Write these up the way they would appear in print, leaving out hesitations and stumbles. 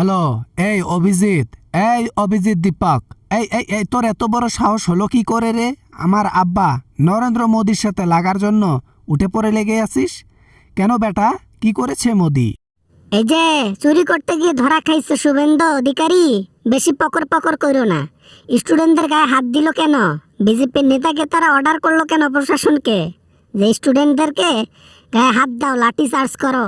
Hello, এই অভিজিৎ দীপক। এই তোর এত বড় সাহস হলো কি করে রে? আমার আব্বা নরেন্দ্র মোদির সাথে লাগার জন্য উঠে পড়ে লেগে আছিস কেন বেটা? কি করেছে মোদি? এই যে চুরি করতে গিয়ে ধরা খাইছে শুভেন্দু অধিকারী, বেশি পকর পকর করো না। স্টুডেন্টদের গায়ে হাত দিল কেন? বিজেপির নেতাকে তারা অর্ডার করলো কেন প্রশাসনকে যে স্টুডেন্টদেরকে গায়ে হাত দাও, লাঠি চার্জ করো?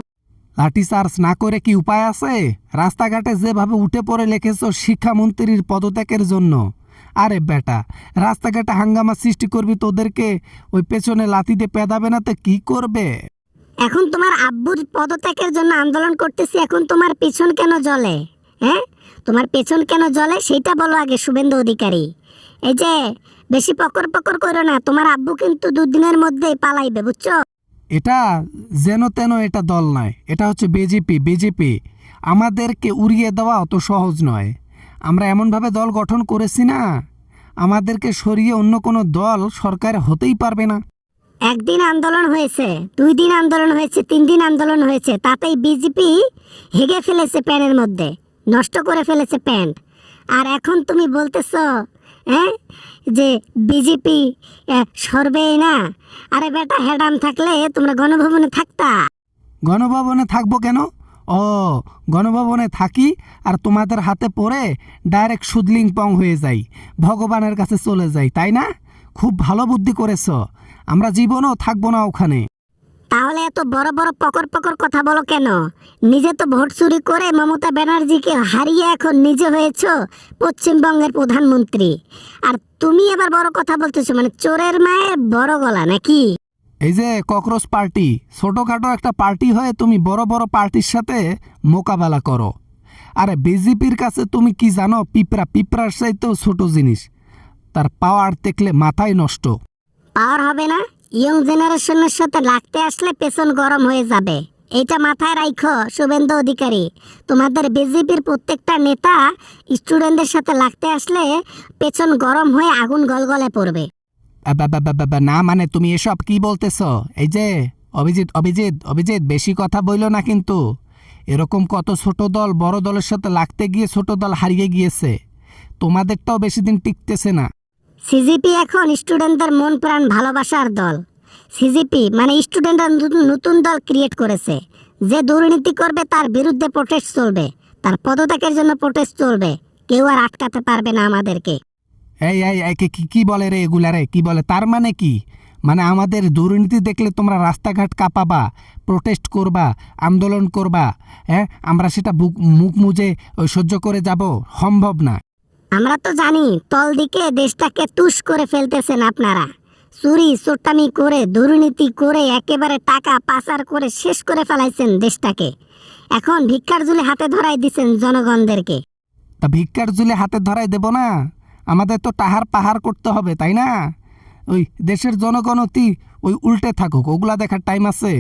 লাঠি চার্জ না করে কি উপায় আছে? রাস্তাঘাটে যেভাবে উঠে পড়ে লেখেছ শিক্ষামন্ত্রীর পদত্যাগের জন্য, আরে বেটা রাস্তাঘাটে হাঙ্গামা সৃষ্টি করবি, তোদেরকে ওই পেছনে লাথিতে পেদাবে না তো কি করবে? এখন তোমার আব্বুর পদত্যাগের জন্য আন্দোলন করতেছি, এখন তোমার পেছন কেন জ্বলে? হ্যাঁ, তোমার পেছন কেন জ্বলে সেটা বলো আগে শুভেন্দু অধিকারী। এই যে বেশি পকর পকর করো না, তোমার আব্বু কিন্তু দুদিনের মধ্যেই পালাইবে, বুঝছো? এটা যেন তেন এটা দল নয়, এটা হচ্ছে বিজেপি। আমাদেরকে উড়িয়ে দেওয়া অত সহজ নয়। আমরা এমনভাবে দল গঠন করেছি না, আমাদেরকে সরিয়ে অন্য কোনো দল সরকার হতেই পারবে না। একদিন আন্দোলন হয়েছে, 2 দিন আন্দোলন হয়েছে, 3 দিন আন্দোলন হয়েছে, তাতেই বিজেপি হেগে ফেলেছে, প্যানের মধ্যে নষ্ট করে ফেলেছে প্যান্ট। আর এখন তুমি বলতেছো হ্যাঁ যে বিজেপি সরবেই না? আরে বেটা, হেডাম থাকলে তোমরা গণভবনে থাকতা। গণভবনে থাকবো কেন? ও, গণভবনে থাকি আর তোমাদের হাতে পড়ে ডাইরেক্ট সুদলিং পং হয়ে যাই, ভগবানের কাছে চলে যাই, তাই না? খুব ভালো বুদ্ধি করেছ। আমরা জীবনও থাকবো না ওখানে। তাহলে এত বড় বড় পকর পকর কথা বলো কেন? নিজে তো ভোট চুরি করে মমতা ব্যানার্জিকে হারিয়ে এখন নিজে হয়েছ পশ্চিমবঙ্গের প্রধানমন্ত্রী, আর তুমি আবার বড় কথা বলতেছো, মানে চোরের মায়ের বড় গলা নাকি? এই যে ককরোচ পার্টি, ছোটোখাটো একটা পার্টি হয়ে তুমি বড় বড় পার্টির সাথে মোকাবেলা করো। আরে বিজেপির কাছে তুমি কি জানো? পিঁপড়ার চাইতেও ছোট জিনিস, তার পাওয়ার দেখলে মাথায় নষ্ট। পাওয়ার হবে না? ইয়ং জেনারেশনের সাথে লাগতে আসলে পেছন গরম হয়ে যাবে, এইটা মাথায় রাখো শুভেন্দু অধিকারী। তোমাদের বিজেপির প্রত্যেকটা নেতা স্টুডেন্টদের সাথে লাগতে আসলে পেছন গরম হয়ে আগুন গলগলে পড়বে। না মানে তুমি এসব কি বলতেছ? এই যে অভিজিৎ বেশি কথা বইল না কিন্তু। এরকম কত ছোট দল বড় দলের সাথে লাগতে গিয়ে ছোট দল হারিয়ে গিয়েছে, তোমাদেরটাও বেশি দিন টিকতেছে না। সিজিপি এখন স্টুডেন্টদের মন প্রাণ ভালোবাসার দল। সিজিপি মানে স্টুডেন্টরা নতুন দল ক্রিয়েট করেছে। যে দুর্নীতি করবে তার বিরুদ্ধে প্রোটেস্ট চলবে, তার পদত্যাগের জন্য প্রোটেস্ট চলবে। কেউ আর আটকাতে পারবে না আমাদেরকে। কি বলে রে এগুলা রে? কি বলে? তার মানে কি? মানে আমাদের দুর্নীতি দেখলে তোমরা রাস্তাঘাট কাঁপাবা, প্রোটেস্ট করবা, আন্দোলন করবা? হ্যাঁ, আমরা সেটা মুখ মুজে সহ্য করে যাব? সম্ভব না। আমরা তো জানি তল দিকে দেশটাকে তুষ করে ফেলতেছেন আপনারা। চুরি চোট্টামি করে, দুর্নীতি করে, একেবারে টাকা পাচার করে শেষ করে ফেলাইছেন দেশটাকে। এখন ভিক্ষার ঝুলি হাতে ধরাই দিচ্ছেন জনগণদেরকে। তা ভিক্ষার ঝুলে হাতে ধরাই দেব না? আমাদের তো টাহার পাহাড় করতে হবে, তাই না? ওই দেশের জনগণ ওই উল্টে থাকুক, ওগুলা দেখার টাইম আছে?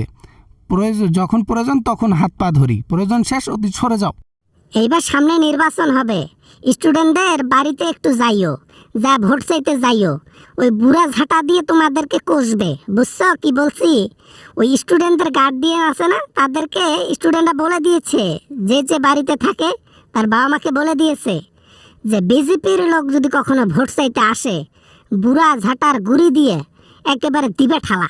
যখন প্রয়োজন তখন হাত পা ধরি, প্রয়োজন শেষ অতি সরে যাও। এইবার সামনে নির্বাচন হবে, স্টুডেন্টদের বাড়িতে একটু যাইও, যা ভোট চাইতে যাইও। ওই বুড়া ঝাঁটা দিয়ে তোমাদেরকে কষবে, বুঝছো কি বলছি? ওই স্টুডেন্টদের গার্ডিয়ান আছে না, তাদেরকে স্টুডেন্টরা বলে দিয়েছে, যে যে বাড়িতে থাকে তার বাবা মাকে বলে দিয়েছে যে বিজেপির লোক যদি কখনো ভোট চাইতে আসে, বুড়া ঝাঁটার গুড়ি দিয়ে একেবারে দিবে ঠালা।